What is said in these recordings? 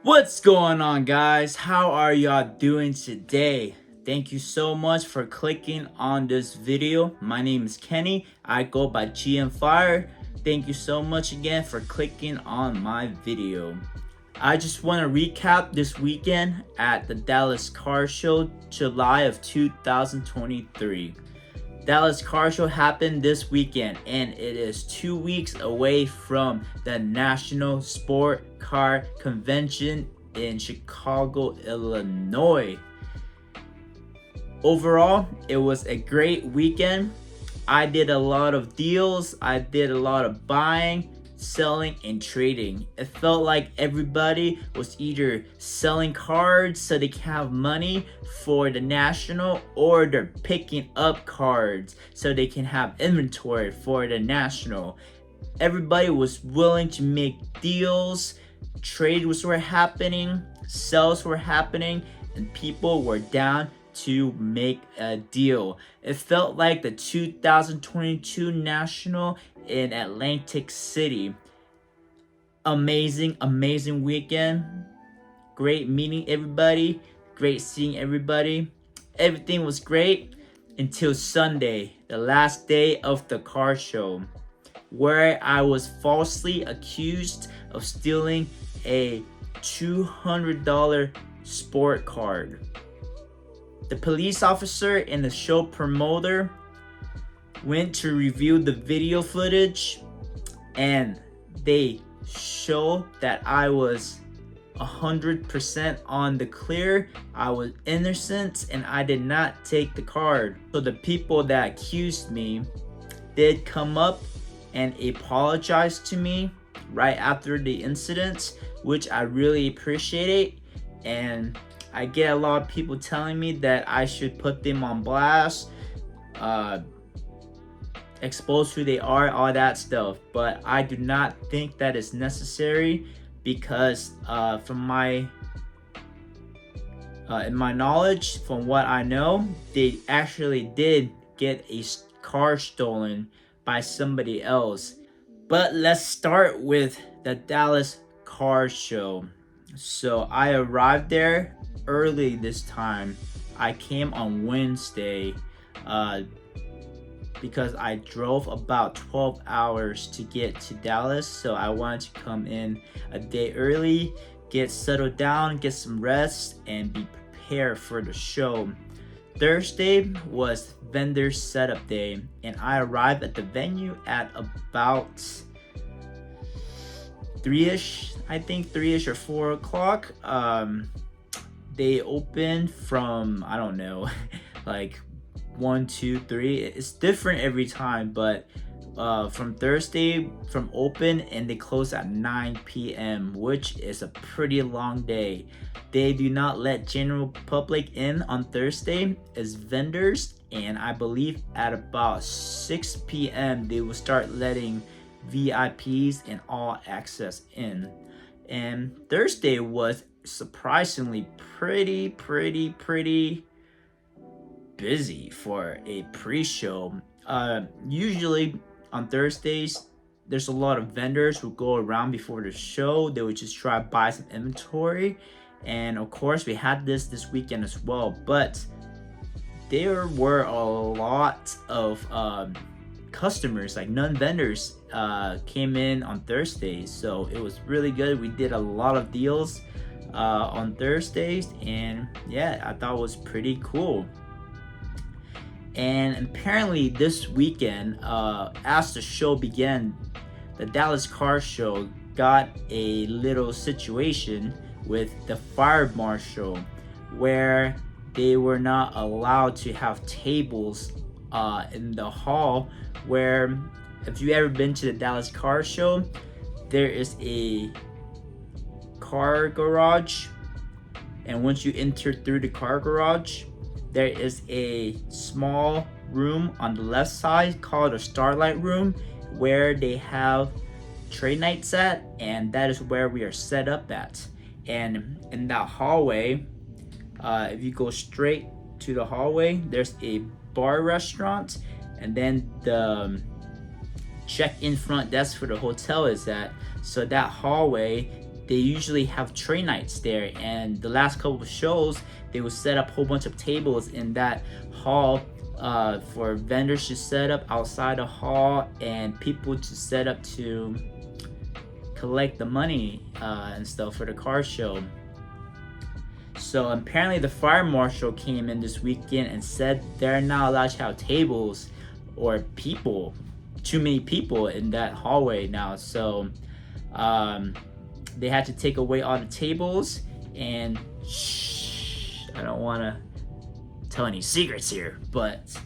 What's going on, guys? How are y'all doing today? Thank you so much for clicking on this video. My name is Kenny. I go by GM Fire. Thank you so much again for clicking on my video. I just want to recap this weekend at the Dallas Car Show, July of 2023. Dallas Car Show happened this weekend, and it is 2 weeks away from the National Sport Car Convention in Chicago, Illinois. Overall, it was a great weekend. I did a lot of deals, I did a lot of buying, selling, and trading. It felt like everybody was either selling cards so they can have money for the national, or they're picking up cards so they can have inventory for the national. Everybody was willing to make deals, trades were happening, sales were happening, and people were down to make a deal. It felt like the 2022 National in Atlantic City. Amazing weekend. Great meeting everybody. Great seeing everybody. Everything was great until Sunday, the last day of the car show, where I was falsely accused of stealing a $200 sport card. The police officer and the show promoter went to review the video footage, and they showed that I was 100% on the clear. I was innocent and I did not take the card. So the people that accused me did come up and apologize to me right after the incident, which I really appreciate. And I get a lot of people telling me that I should put them on blast, expose who they are, all that stuff. But I do not think that is necessary, because from my in my knowledge, from what I know, they actually did get a car stolen by somebody else. But let's start with the Dallas Car Show. So I arrived there early this time. I came on Wednesday because I drove about 12 hours to get to Dallas, so I wanted to come in a day early, get settled down, get some rest, and be prepared for the show. Thursday was vendor setup day, and I arrived at the venue at about 3ish, I think 3ish or 4 o'clock. They open from, I don't know, like 1, 2, 3. It's different every time, but from Thursday from open, and they close at 9 p.m., which is a pretty long day. They do not let general public in on Thursday as vendors, and I believe at about 6 p.m. they will start letting VIPs and all access in. And Thursday was surprisingly pretty busy for a pre-show. Usually on Thursdays, there's a lot of vendors who go around before the show. They would just try to buy some inventory, and of course we had this weekend as well. But there were a lot of customers, like non-vendors, came in on Thursdays, so it was really good. We did a lot of deals on Thursdays, and yeah, I thought it was pretty cool. And apparently this weekend, as the show began, the Dallas Car Show got a little situation with the fire marshal, where they were not allowed to have tables in the hall. Where, if you ever been to the Dallas Car Show, there is a car garage, and once you enter through the car garage, there is a small room on the left side called a Starlight Room, where they have trade nights at, and that is where we are set up at. And in that hallway, if you go straight to the hallway, there's a bar restaurant, and then the check-in front desk for the hotel is at. So that hallway, they usually have trade nights there, and the last couple of shows they would set up a whole bunch of tables in that hall for vendors to set up outside the hall and people to set up to collect the money and stuff for the car show. So apparently the fire marshal came in this weekend and said they're not allowed to have tables or people, too many people in that hallway now. So they had to take away all the tables, and I don't want to tell any secrets here, but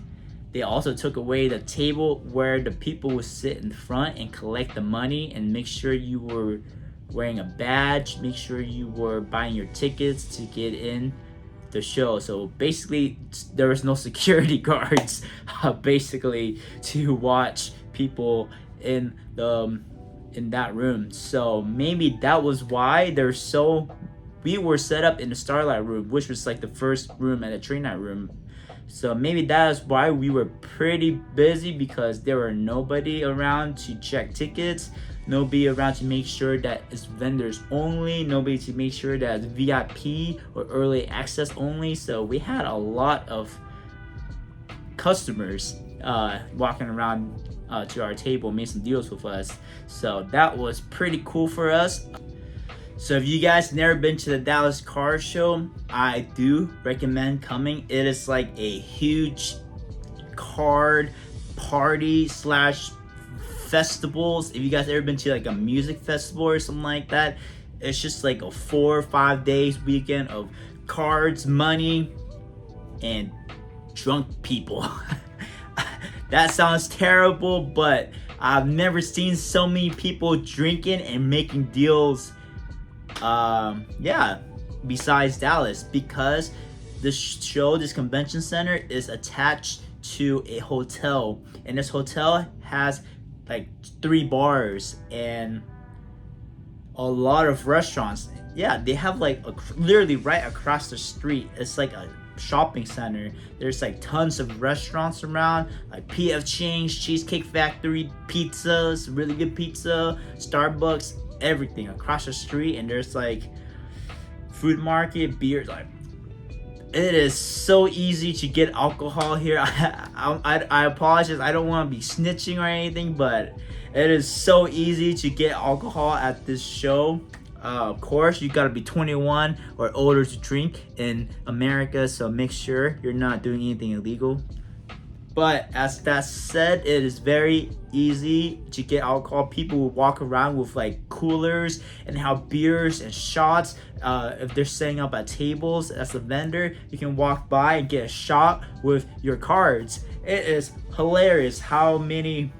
they also took away the table where the people would sit in front and collect the money and make sure you were wearing a badge, make sure you were buying your tickets to get in the show. So basically there was no security guards basically to watch people in that room. So maybe that was why we were set up in the Starlight room, which was like the first room at the train night room. So maybe that is why we were pretty busy, because there were nobody around to check tickets, nobody around to make sure that it's vendors only, nobody to make sure that it's VIP or early access only. So we had a lot of customers walking around to our table, made some deals with us. So that was pretty cool for us. So if you guys never been to the Dallas Car Show, I do recommend coming. It is like a huge card party slash festivals. If you guys ever been to like a music festival or something like that, it's just like a 4 or 5 days weekend of cards, money, and drunk people. That sounds terrible, but I've never seen so many people drinking and making deals besides Dallas, because this convention center is attached to a hotel, and this hotel has like 3 bars and a lot of restaurants. Yeah, they have like literally right across the street, it's like a shopping center. There's like tons of restaurants around, like PF Chang's, Cheesecake Factory, pizzas, really good pizza, Starbucks, everything across the street. And there's like food market, beer. Like, it is so easy to get alcohol here. I apologize, I don't want to be snitching or anything, but it is so easy to get alcohol at this show. Of course, you gotta be 21 or older to drink in America, so make sure you're not doing anything illegal. But as that said, it is very easy to get alcohol. People will walk around with like coolers and have beers and shots. If they're setting up at tables as a vendor, you can walk by and get a shot with your cards. It is hilarious how many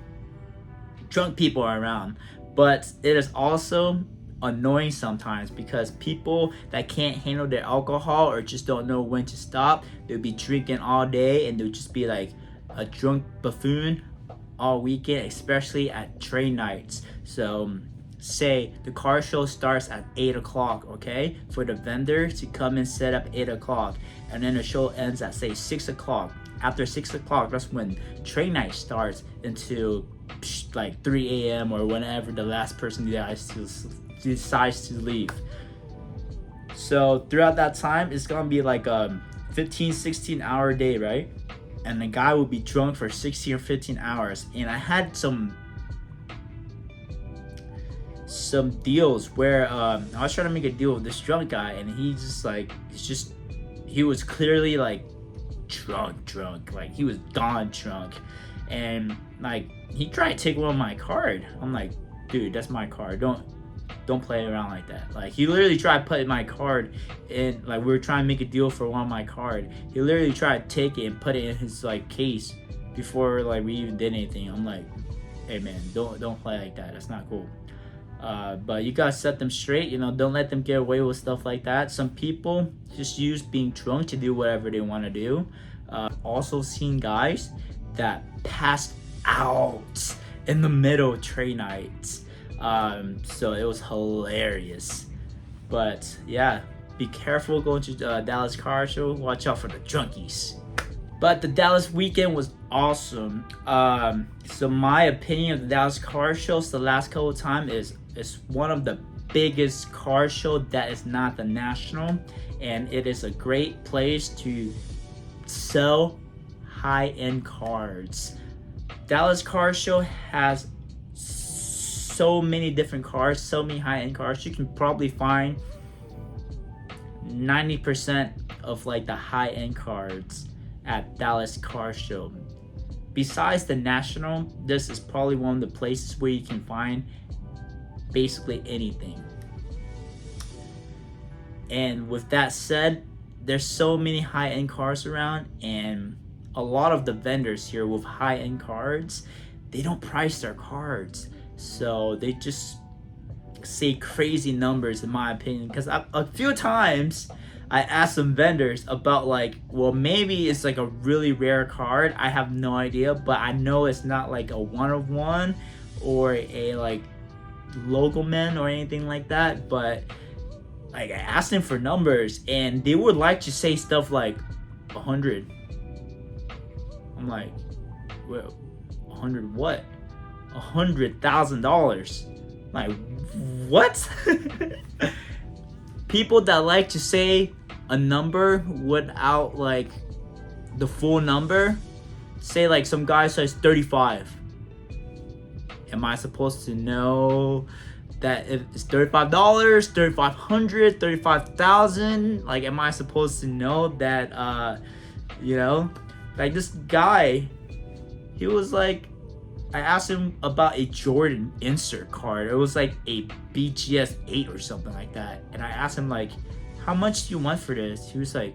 drunk people are around, but it is also annoying sometimes, because people that can't handle their alcohol or just don't know when to stop, they'll be drinking all day and they'll just be like a drunk buffoon all weekend, especially at train nights. So say the car show starts at 8 o'clock, okay, for the vendor to come and set up 8 o'clock, and then the show ends at say 6 o'clock. After 6 o'clock, that's when train night starts until like 3 a.m. or whenever the last person decides to leave. So throughout that time, it's gonna be like a 15-16 hour day, right? And the guy will be drunk for 16 or 15 hours. And I had some deals where I was trying to make a deal with this drunk guy, and he was clearly like drunk, like he was gone drunk, and like he tried to take one of my card. I'm like, dude, that's my card, don't play around like that. Like, he literally tried to put my card in, like, we were trying to make a deal for one of my card. He literally tried to take it and put it in his like case before like we even did anything. I'm like, hey man, don't play like that, that's not cool. But you gotta set them straight, you know, don't let them get away with stuff like that. Some people just use being drunk to do whatever they want to do. Also seen guys that passed out in the middle of train nights. So it was hilarious. But yeah, be careful going to Dallas Car Show. Watch out for the drunkies. But the Dallas weekend was awesome. So my opinion of the Dallas Car Shows the last couple of times is one of the biggest car show that is not the national, and it is a great place to sell high-end cars. Dallas Car Show has so many different cars, so many high-end cars. You can probably find 90% of like the high-end cars at Dallas Car Show. Besides the national, this is probably one of the places where you can find basically anything. And with that said, there's so many high-end cars around, and a lot of the vendors here with high-end cars, they don't price their cards, so they just say crazy numbers, in my opinion. Because a few times I asked some vendors about like, well, maybe it's like a really rare card, I have no idea, but I know it's not like a one of one or a like logo man or anything like that. But like, I asked them for numbers, and they would like to say stuff like 100. I'm like, well, 100 what? $100,000. Like, what? People that like to say a number without like the full number, say like some guy says 35. Am I supposed to know that if it's $35, $3,500, 35,000? Like, am I supposed to know that like this guy, he was like, I asked him about a Jordan insert card. It was like a BGS 8 or something like that. And I asked him like, how much do you want for this? He was like,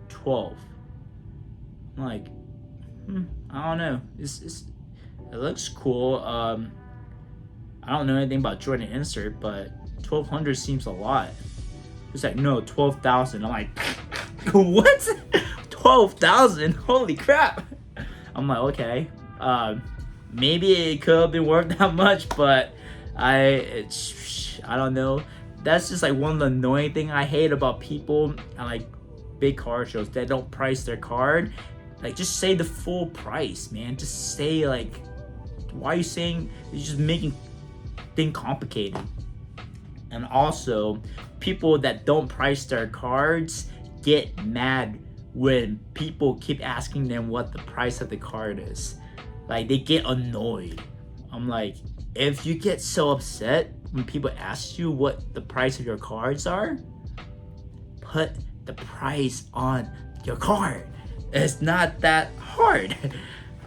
12. I'm like, I don't know. It looks cool. I don't know anything about Jordan insert, but 1,200 seems a lot. He's like, no, 12,000. I'm like, what? 12,000? Holy crap! I'm like, okay. Maybe it could have been worth that much, but I don't know. That's just like one of the annoying things I hate about people at like big car shows that don't price their card. Like, just say the full price, man. Just say like, why are you saying? You're just making things complicated. And also, people that don't price their cards get mad when people keep asking them what the price of the card is. Like, they get annoyed. I'm like, if you get so upset when people ask you what the price of your cards are, put the price on your card. It's not that hard.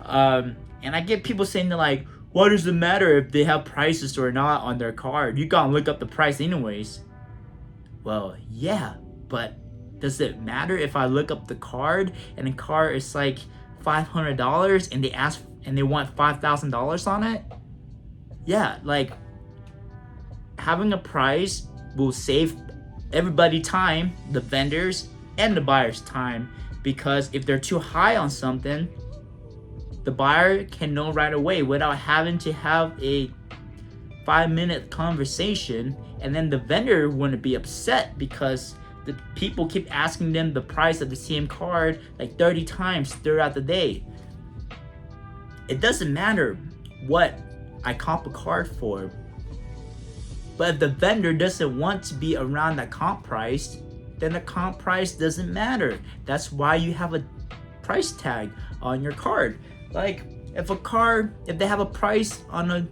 And I get people saying they're like, what does it matter if they have prices or not on their card? You gotta look up the price anyways. Well, yeah, but does it matter if I look up the card and the card is like $500 and they want $5,000 on it? Yeah, like, having a price will save everybody time, the vendors and the buyers time, because if they're too high on something, the buyer can know right away without having to have a 5-minute conversation, and then the vendor wouldn't be upset because the people keep asking them the price of the same card like 30 times throughout the day. It doesn't matter what I comp a card for, but if the vendor doesn't want to be around that comp price, then the comp price doesn't matter. That's why you have a price tag on your card. Like, if they have a price on a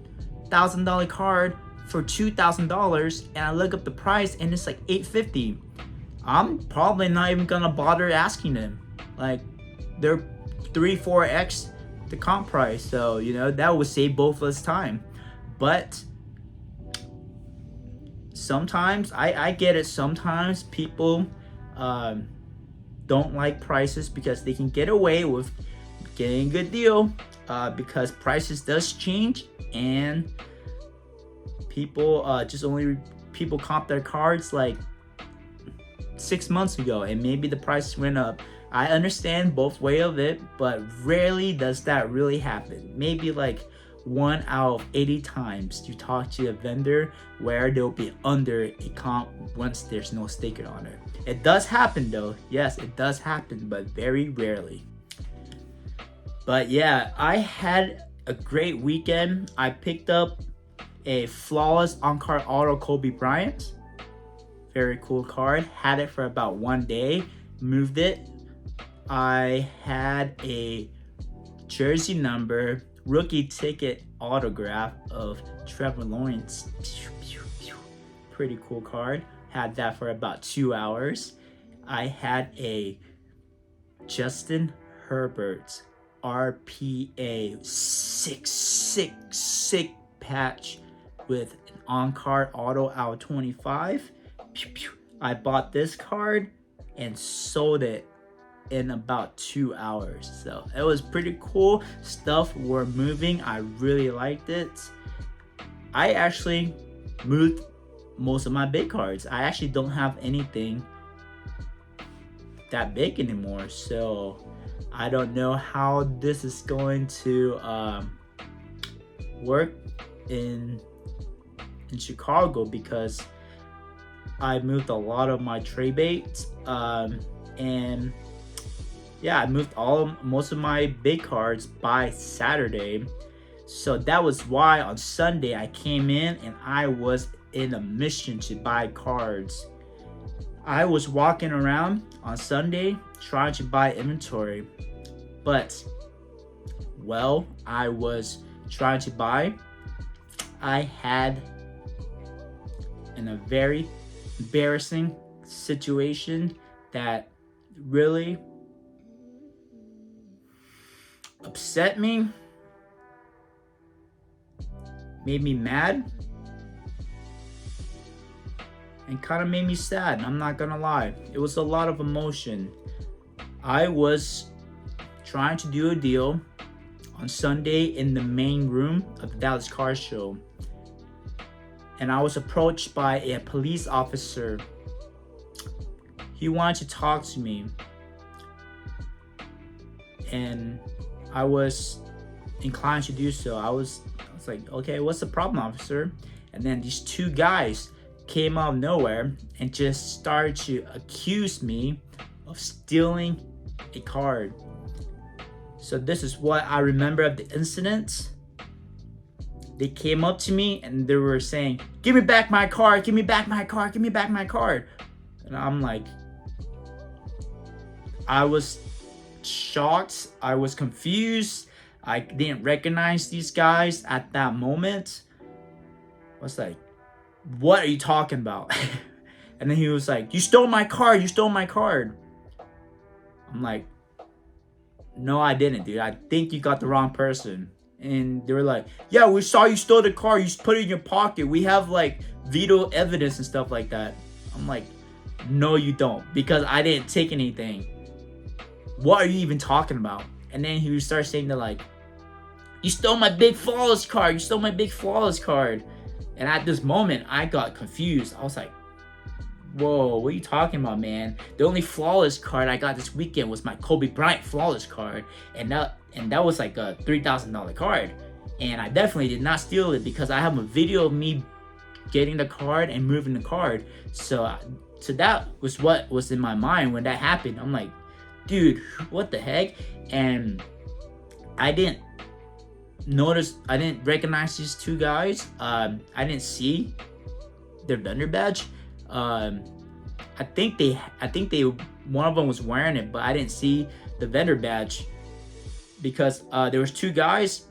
$1,000 card for $2,000 and I look up the price and it's like $850, I'm probably not even gonna bother asking them. Like, they're 3-4x the comp price, so that would save both of us time. But sometimes I get it. Sometimes people don't like prices because they can get away with getting a good deal, because prices does change, and people people comp their cards like 6 months ago and maybe the price went up. I understand both way of it, but rarely does that really happen. Maybe like 1 out of 80 times you talk to a vendor where they'll be under a comp once there's no sticker on it. It does happen though. Yes, it does happen, but very rarely. But yeah, I had a great weekend. I picked up a flawless on-card auto Kobe Bryant. Very cool card. Had it for about 1 day. Moved it. I had a jersey number rookie ticket autograph of Trevor Lawrence. Pretty cool card. Had that for about 2 hours. I had a Justin Herbert RPA sick patch with an on-card auto out of 25. I bought this card and sold it in about 2 hours. So it was pretty cool. Stuff were moving. I really liked it. I actually moved most of my big cards. I actually don't have anything that big anymore. So I don't know how this is going to work in Chicago, because I moved a lot of my tray baits, and yeah, I moved most of my big cards by Saturday. So that was why on Sunday I came in and I was in a mission to buy cards. I was walking around on Sunday trying to buy inventory, but while I was trying to buy, I had a very embarrassing situation that really upset me, made me mad, and kind of made me sad. I'm not gonna lie, it was a lot of emotion. I was trying to do a deal on Sunday in the main room of the Dallas Car Show, and I was approached by a police officer. He wanted to talk to me, and I was inclined to do so. I was like, okay, what's the problem, officer? And then these two guys came out of nowhere and just started to accuse me of stealing a card. So this is what I remember of the incident. They came up to me and they were saying, "Give me back my card, give me back my card, give me back my card." And I'm like, I was shocked, I was confused, I didn't recognize these guys at that moment. I was like, what are you talking about? And then he was like, "You stole my card, you stole my card." I'm like, no, I didn't, dude. I think you got the wrong person. And they were like, "Yeah, we saw you stole the car, you put it in your pocket. We have like video evidence and stuff like that." I'm like, no, you don't, because I didn't take anything. What are you even talking about? And then he would start saying that, like, "You stole my big flawless card, you stole my big flawless card." And at this moment, I got confused. I was like, whoa, what are you talking about, man? The only flawless card I got this weekend was my Kobe Bryant flawless card, and that was like a $3,000 card. And I definitely did not steal it, because I have a video of me getting the card and moving the card. So that was what was in my mind when that happened. I'm like, dude, what the heck? And I didn't recognize these two guys. I didn't see their vendor badge. I think they one of them was wearing it, but I didn't see the vendor badge, because there was two guys.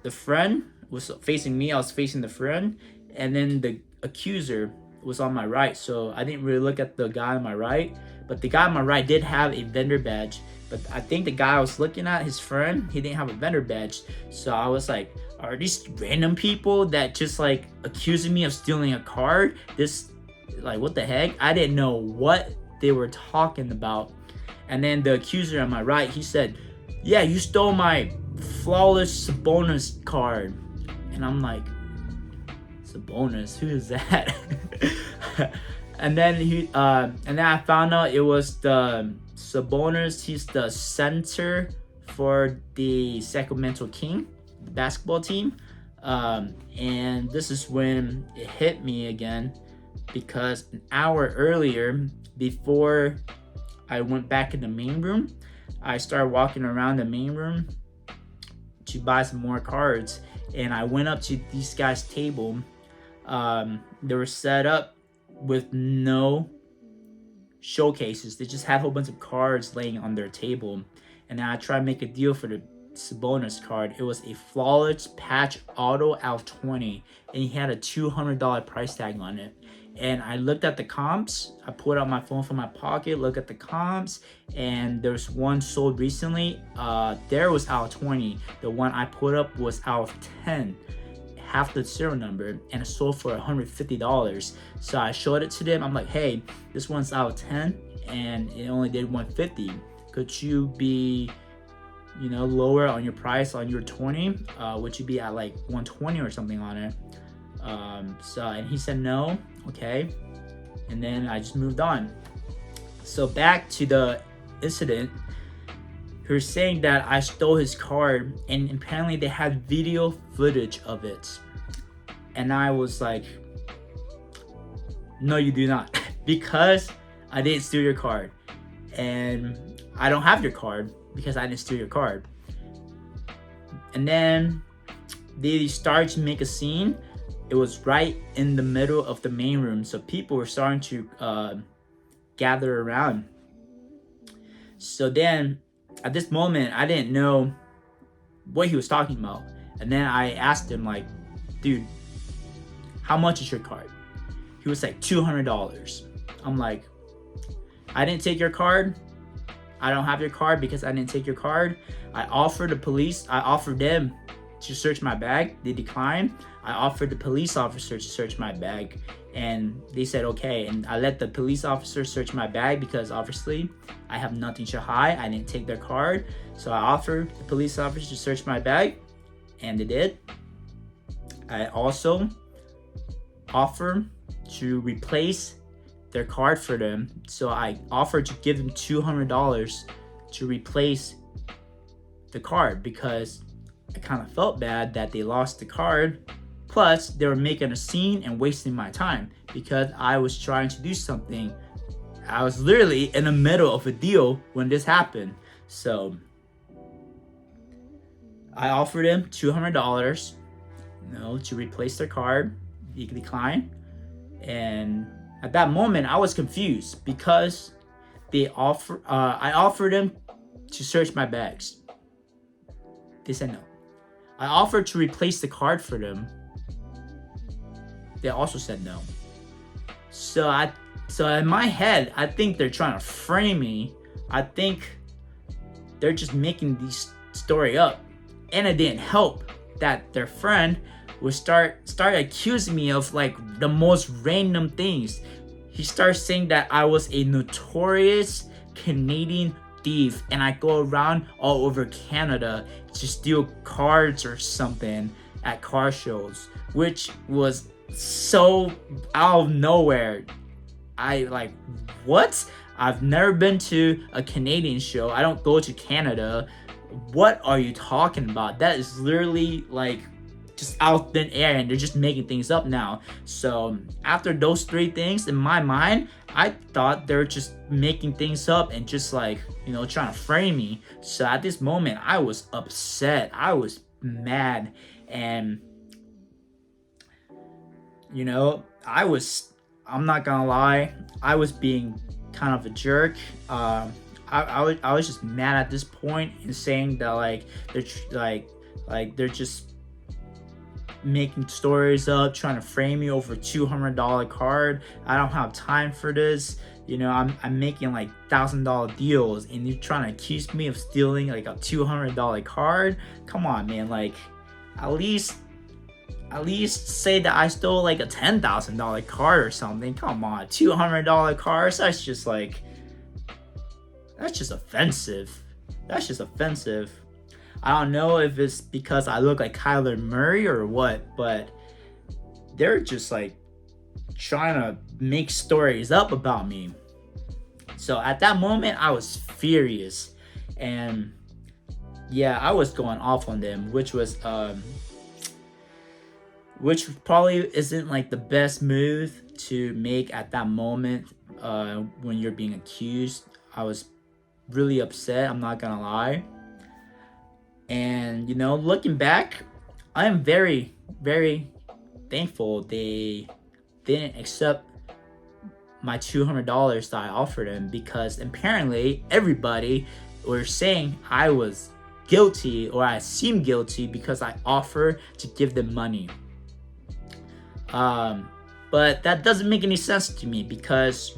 The friend was facing me, I was facing the friend, and then the accuser was on my right. So I didn't really look at the guy on my right, but the guy on my right did have a vendor badge. But I think the guy I was looking at, his friend, he didn't have a vendor badge. So I was like, are these random people that just like accusing me of stealing a card? Like, what the heck? I didn't know what they were talking about. And then the accuser on my right, he said, "Yeah, you stole my flawless Sabonis card." And I'm like, Sabonis, who is that? And then I found out it was the Sabonis. He's the center for the Sacramento King basketball team. And this is when it hit me again, because an hour earlier, before I went back in the main room, I started walking around the main room to buy some more cards. and I went up to these guys' table. They were set up with no showcases. They just had a whole bunch of cards laying on their table, and then I tried to make a deal for the Sabonis card. It was a flawless patch auto out of 20, and he had a $200 price tag on it. And I looked at the comps. I pulled out my phone from my pocket, look at the comps, and there's one sold recently. There was out of 20. The one I put up was out of 10, half the serial number, and it sold for $150. So I showed it to them. I'm like, hey, this one's out of 10 and it only did 150. Could you be, lower on your price on your 20? Would you be at like 120 or something on it? And he said no. Okay, and then I just moved on. So back to the incident. He was saying that I stole his card, and apparently they had video footage of it. And I was like, no, you do not. Because I didn't steal your card. And I don't have your card because I didn't steal your card. And then they started to make a scene. It was right in the middle of the main room, so people were starting to gather around. So then, at this moment, I didn't know what he was talking about. And then I asked him, like, dude, how much is your card? He was like, $200. I'm like, I didn't take your card. I don't have your card because I didn't take your card. I offered them to search my bag. They declined. I offered the police officer to search my bag, and they said okay. And I let the police officer search my bag because obviously I have nothing to hide. I didn't take their card. So I offered the police officer to search my bag, and they did. I also offered to replace their card for them. So I offered to give them $200 to replace the card because I kind of felt bad that they lost the card. Plus, they were making a scene and wasting my time because I was trying to do something. I was literally in the middle of a deal when this happened. So I offered them $200, to replace their card. He declined. And at that moment, I was confused because I offered them to search my bags. They said no. I offered to replace the card for them. They also said no. So in my head, I think they're trying to frame me. I think they're just making this story up. And it didn't help that their friend would start accusing me of like the most random things. He starts saying that I was a notorious Canadian thief and I go around all over Canada to steal cards or something at car shows, which was so out of nowhere. I like, what? I've never been to a Canadian show. I don't go to Canada. What are you talking about? That is literally like just out thin air, and they're just making things up now. So after those three things, in my mind, I thought they're just making things up and just like, trying to frame me. So at this moment, I was upset. I was mad. And, I'm not gonna lie, I was being kind of a jerk. I was just mad at this point and saying that like they're just making stories up, trying to frame me over $200 card. I don't have time for this. I'm making like $1,000 deals, and you're trying to accuse me of stealing like a $200 card. Come on, man. Like, at least say that I stole like a $10,000 card or something. Come on, $200 cards. That's just offensive. That's just offensive. I don't know if it's because I look like Kyler Murray or what, but they're just like trying to make stories up about me. So at that moment, I was furious, and yeah, I was going off on them, which probably isn't like the best move to make at that moment when you're being accused. I was really upset, I'm not gonna lie. And looking back, I am very, very thankful they didn't accept my $200 that I offered them, because apparently everybody were saying I was guilty, or I seemed guilty, because I offered to give them money. But that doesn't make any sense to me, because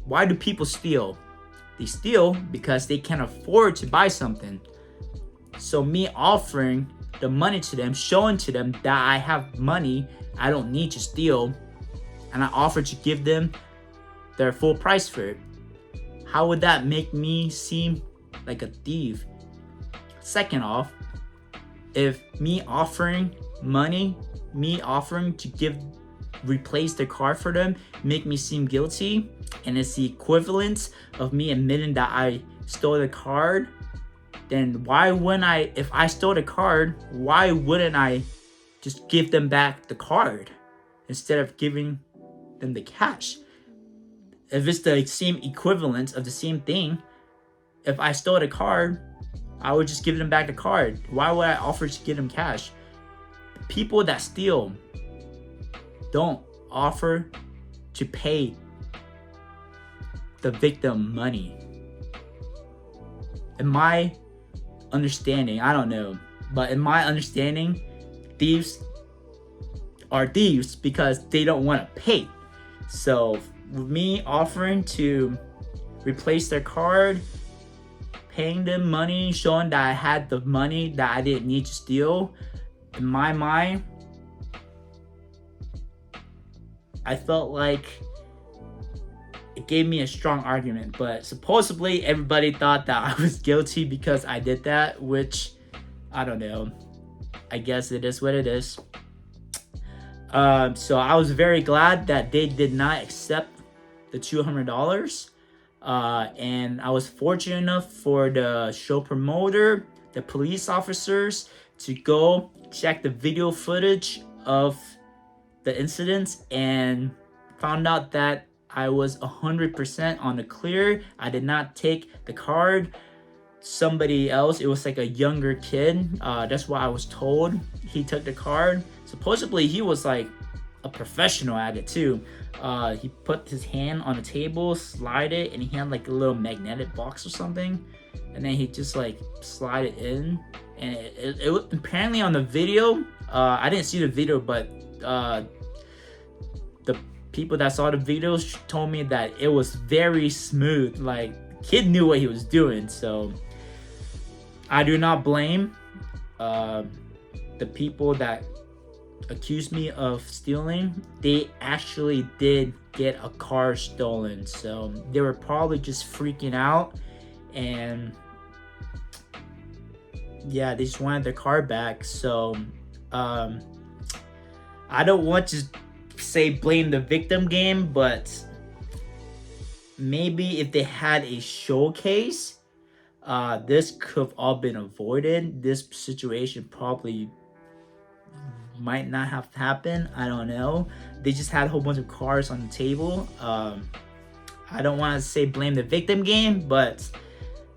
why do people steal? They steal because they can't afford to buy something. So me offering the money to them, showing to them that I have money, I don't need to steal, and I offer to give them their full price for it, how would that make me seem like a thief? Second off, if me offering money, me offering to replace the card for them, make me seem guilty, and it's the equivalent of me admitting that I stole the card, then why wouldn't I, if I stole the card, why wouldn't I just give them back the card instead of giving them the cash? If it's the same equivalent of the same thing, if I stole the card, I would just give them back the card. Why would I offer to give them cash? People that steal don't offer to pay the victim money. In my understanding, I don't know, but in my understanding, thieves are thieves because they don't want to pay. So with me offering to replace their card, paying them money, showing that I had the money that I didn't need to steal, in my mind, I felt like it gave me a strong argument. But supposedly everybody thought that I was guilty because I did that, which I don't know. I guess it is what it is. So I was very glad that they did not accept the $200. And I was fortunate enough for the show promoter, the police officers, to go check the video footage of the incidents and found out that I was 100% on the clear. I did not take the card. Somebody else, it was like a younger kid, that's what I was told, he took the card. Supposedly he was like a professional at it too. He put his hand on the table, slide it, and he had like a little magnetic box or something, and then he just like slide it in, and it was apparently on the video. I didn't see the video, but the people that saw the videos told me that it was very smooth. Like, kid knew what he was doing. So I do not blame the people that accused me of stealing. They actually did get a car stolen, so they were probably just freaking out, and yeah, they just wanted their car back. So I don't want to say blame the victim game, but maybe if they had a showcase, this could have all been avoided. This situation probably might not have happened. I don't know. They just had a whole bunch of cars on the table. I don't want to say blame the victim game, but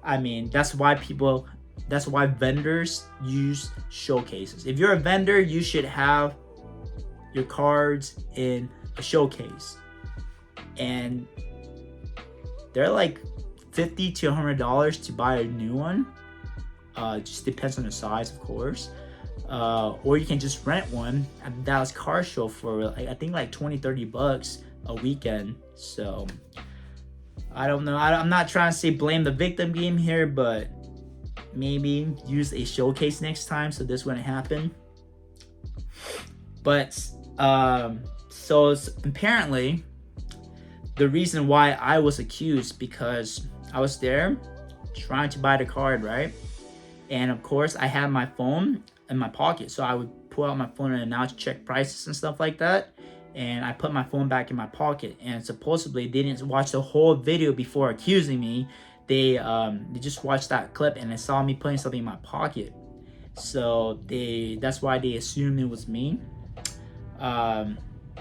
I mean, that's why vendors use showcases. If you're a vendor, you should have your cards in a showcase, and they're like $50 to $100 to buy a new one. Just depends on the size, of course. Or you can just rent one at the Dallas Car Show for I think like $20-$30 a weekend. So I don't know. I'm not trying to say blame the victim game here, but maybe use a showcase next time so this wouldn't happen. But so apparently the reason why I was accused, because I was there trying to buy the card, right? And of course I had my phone in my pocket, so I would pull out my phone and now check prices and stuff like that, and I put my phone back in my pocket. And supposedly they didn't watch the whole video before accusing me. They just watched that clip and they saw me putting something in my pocket, so that's why they assumed it was me.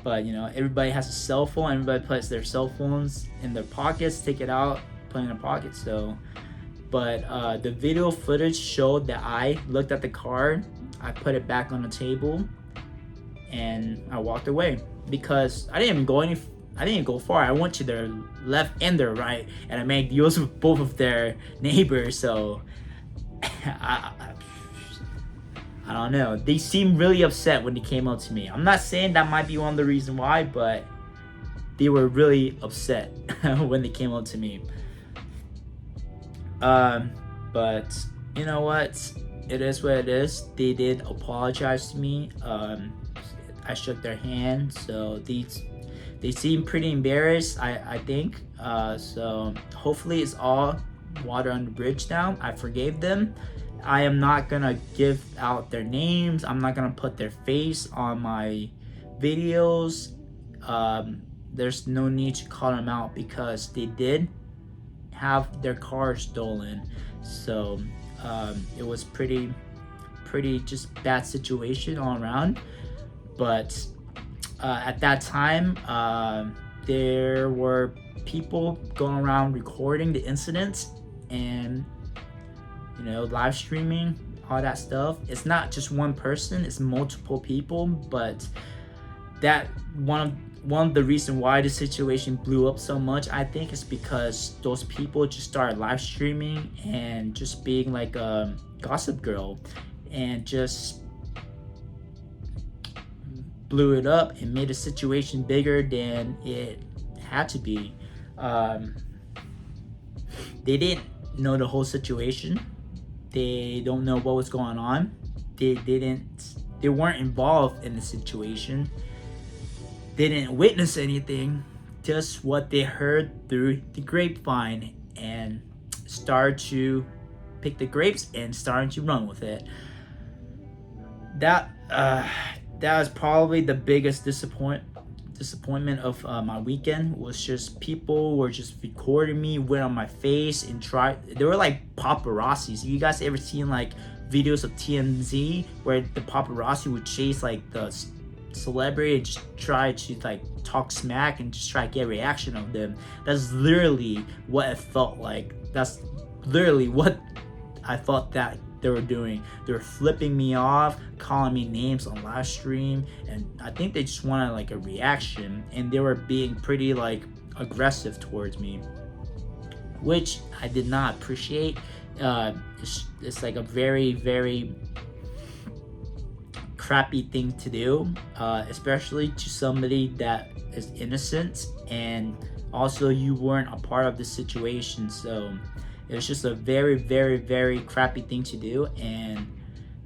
But you know, everybody has a cell phone. Everybody puts their cell phones in their pockets, take it out, put it in their pocket. So But the video footage showed that I looked at the card, I put it back on the table, and I walked away because I didn't even go far. I went to their left and their right, and I made deals with both of their neighbors. So I don't know. They seemed really upset when they came up to me. I'm not saying that might be one of the reasons why, but they were really upset when they came up to me. But you know what? It is what it is. They did apologize to me. I shook their hand, so they seem pretty embarrassed. I think. So hopefully it's all water on the bridge now. I forgave them. I am not gonna give out their names. I'm not gonna put their face on my videos. There's no need to call them out because they did have their car stolen. So it was pretty just bad situation all around. But at that time, there were people going around recording the incidents and live streaming, all that stuff. It's not just one person, it's multiple people. But that one of the reasons why the situation blew up so much, I think, is because those people just started live streaming and just being like a gossip girl and just blew it up and made the situation bigger than it had to be. They didn't know the whole situation. They don't know what was going on. They weren't involved in the situation. They didn't witness anything, just what they heard through the grapevine, and started to pick the grapes and started to run with it. That was probably the biggest disappointment of my weekend. Was just people were just recording me, went on my face, and they were like paparazzis. You guys ever seen like videos of TMZ where the paparazzi would chase like the celebrity and just try to like talk smack and just try to get a reaction of them? That's literally what it felt like. That's literally what I thought that they were doing. They were flipping me off, calling me names on live stream, and I think they just wanted like a reaction, and they were being pretty like aggressive towards me, which I did not appreciate. It's like a very, very crappy thing to do, especially to somebody that is innocent, and also you weren't a part of the situation. So it was just a very, very, very crappy thing to do. And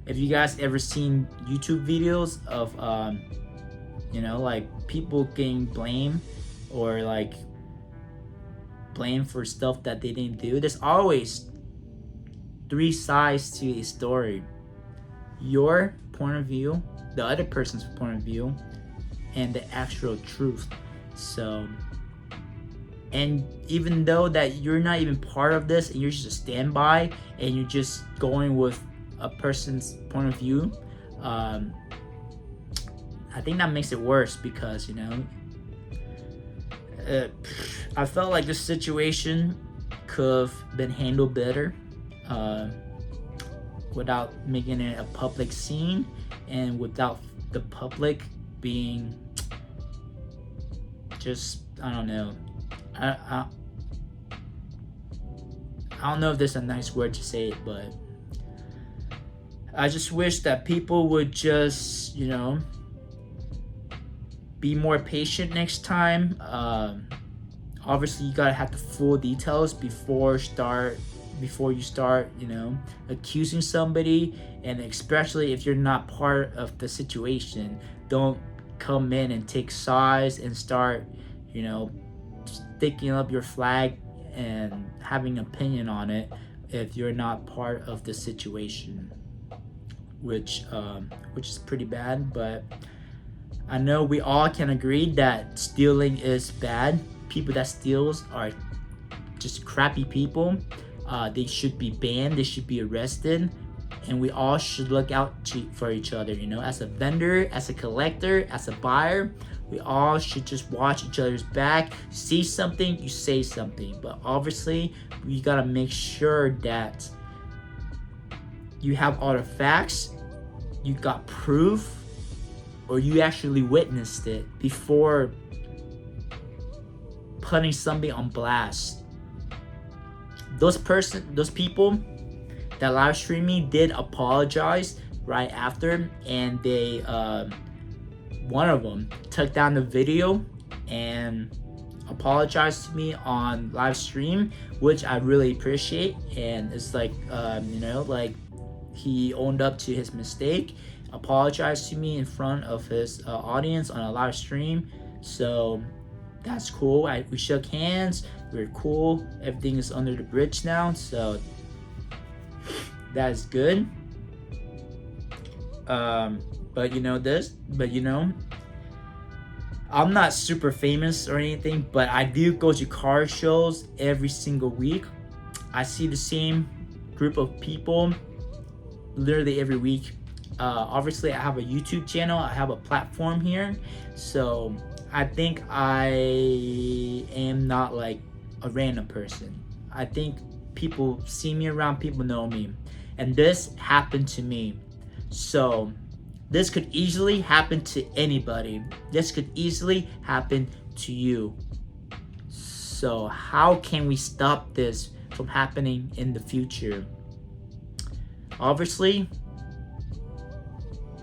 if you guys ever seen YouTube videos of like people getting blamed or like blamed for stuff that they didn't do, there's always three sides to a story: your point of view, the other person's point of view, and the actual truth. So, and even though that you're not even part of this and you're just a standby and you're just going with a person's point of view, I think that makes it worse because I felt like this situation could have been handled better, without making it a public scene and without the public being just, I don't know. I don't know if there's a nice word to say it, but I just wish that people would just, be more patient next time. Obviously, you gotta have the full details before you start, accusing somebody, and especially if you're not part of the situation, don't come in and take sides and start, sticking up your flag and having an opinion on it if you're not part of the situation, which is pretty bad. But I know we all can agree that stealing is bad. People that steals are just crappy people. They should be banned, they should be arrested, and we all should look out for each other, as a vendor, as a collector, as a buyer. We all should just watch each other's back. See something, you say something. But obviously, you gotta make sure that you have all the facts, you got proof, or you actually witnessed it before putting something on blast. Those people that live streamed me did apologize right after, and they one of them took down the video and apologized to me on live stream, which I really appreciate. And it's like like he owned up to his mistake, apologized to me in front of his audience on a live stream. So that's cool. We shook hands, we're cool, everything is under the bridge now, so that is good. But I'm not super famous or anything, but I do go to car shows every single week. I see the same group of people literally every week. Obviously, I have a YouTube channel, I have a platform here, so I think I am not like a random person. I think people see me around, people know me, and this happened to me. So this could easily happen to anybody. This could easily happen to you. So how can we stop this from happening in the future? Obviously,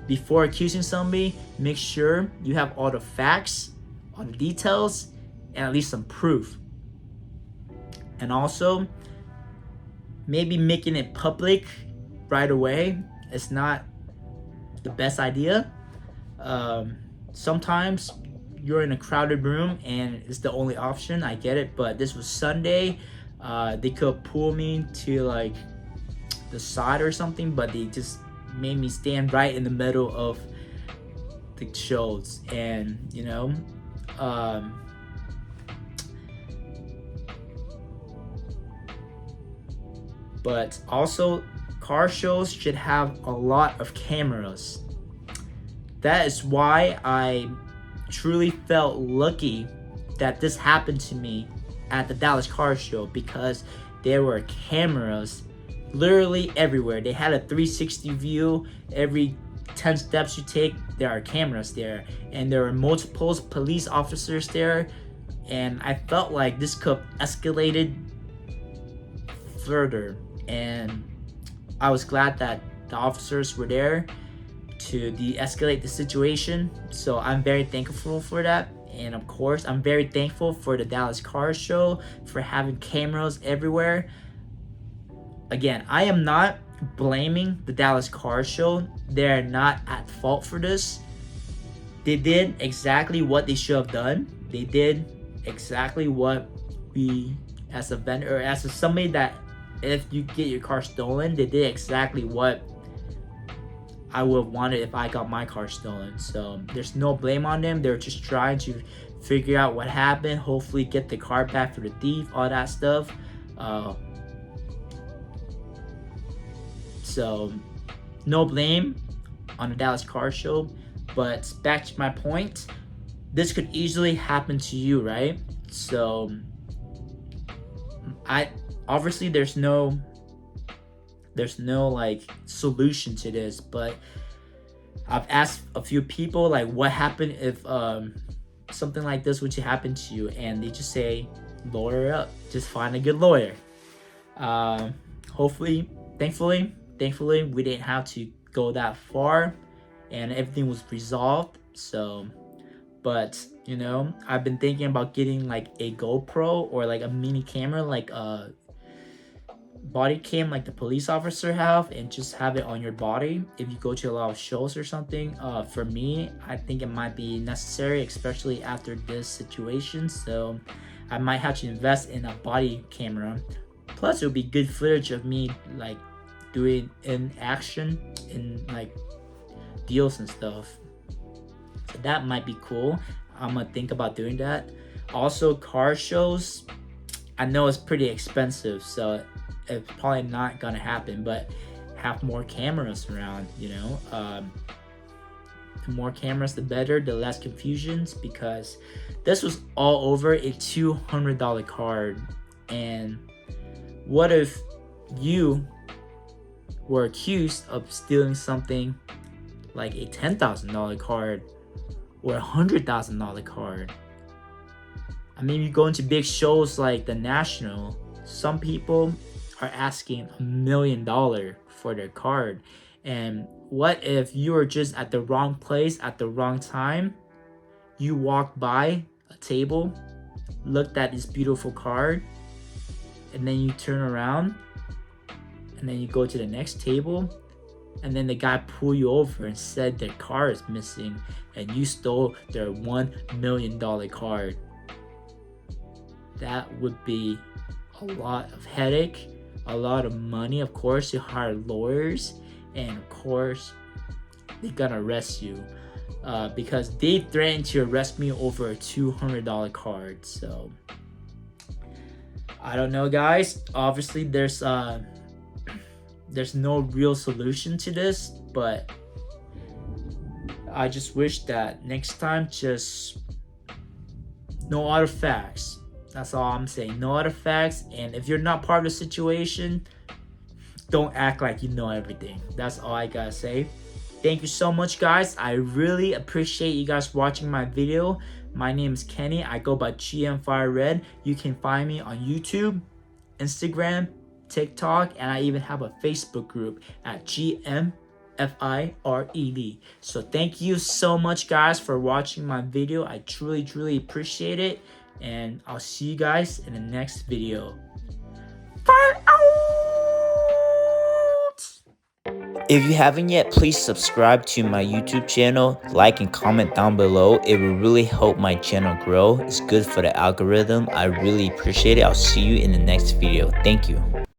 before accusing somebody, make sure you have all the facts, all the details, and at least some proof. And also, maybe making it public right away is not the best idea. Sometimes you're in a crowded room and it's the only option. I get it, but this was Sunday. They could pull me to like the side or something, but they just made me stand right in the middle of the shows. And but also, car shows should have a lot of cameras. That is why I truly felt lucky that this happened to me at the Dallas car show, because there were cameras literally everywhere. They had a 360 view. Every 10 steps you take, there are cameras there, and there were multiple police officers there, and I felt like this could have escalated further. And I was glad that the officers were there to de-escalate the situation. So I'm very thankful for that. And of course, I'm very thankful for the Dallas car show for having cameras everywhere. Again, I am not blaming the Dallas car show. They're not at fault for this. They did exactly what they should have done. They did exactly what we, as a vendor, or as somebody that, if you get your car stolen, they did exactly what I would have wanted if I got my car stolen. So there's no blame on them. They're just trying to figure out what happened, hopefully get the car back for the thief, all that stuff. So no blame on the Dallas car show. But back to my point, this could easily happen to you, right? So obviously there's no like solution to this, but I've asked a few people like, what happened if something like this would happen to you, and they just say, lawyer up, just find a good lawyer. Hopefully, thankfully we didn't have to go that far and everything was resolved. So, but I've been thinking about getting like a GoPro or like a mini camera, like a body cam like the police officer have, and just have it on your body if you go to a lot of shows or something. For me, I think it might be necessary, especially after this situation. So I might have to invest in a body camera. Plus, it would be good footage of me like doing in action in like deals and stuff. So that might be cool. I'm gonna think about doing that. Also, car shows, I know it's pretty expensive, so it's probably not gonna happen, but have more cameras around, The more cameras, the better, the less confusions, because this was all over a $200 card. And what if you were accused of stealing something like a $10,000 card or a $100,000 card? I mean, you go into big shows like the National, some people are asking $1 million for their card. And what if you were just at the wrong place at the wrong time? You walked by a table, looked at this beautiful card, and then you turn around, and then you go to the next table, and then the guy pulled you over and said their card is missing, and you stole their $1 million card. That would be a lot of headache, a lot of money. Of course, you hire lawyers, and of course, they're gonna arrest you because they threatened to arrest me over a $200 card. So I don't know, guys. Obviously, there's no real solution to this, but I just wish that next time, just no artifacts. That's all I'm saying. No artifacts. And if you're not part of the situation, don't act like you know everything. That's all I gotta say. Thank you so much, guys. I really appreciate you guys watching my video. My name is Kenny. I go by GMFireRed. You can find me on YouTube, Instagram, TikTok, and I even have a Facebook group at GMFired. So thank you so much, guys, for watching my video. I truly appreciate it, and I'll see you guys in the next video. Fire out! If you haven't yet, please subscribe to my YouTube channel, like and comment down below. It will really help my channel grow. It's good for the algorithm. I really appreciate it. I'll see you in the next video. Thank you.